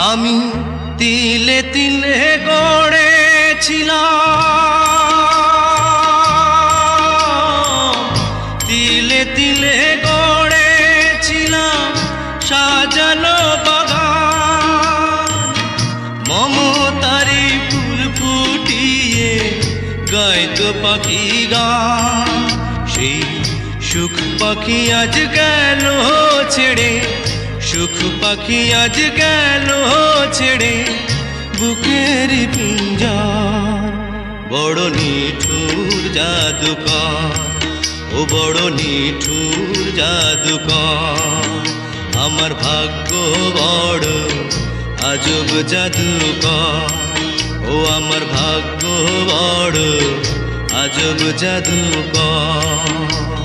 আমি তিলে তিলে গড়েছিলাম, তিলে তিলে গড়েছিলাম সাজানো বাগান। মমতারি ফুল ফুটিয়ে গাইতো পাখি গান। সেই সুখ পাখি আজ গেল ছেড়ে, সুখ পাখি আজ গেল ছেড়ে বুকের পিঞ্জর। বড় নিঠুর জাদুকর, ও বড় নিঠুর জাদুকর। আমার ভাগ্য বড় আজব জাদুকর, ও আমার ভাগ্য বড় আজব জাদুকর।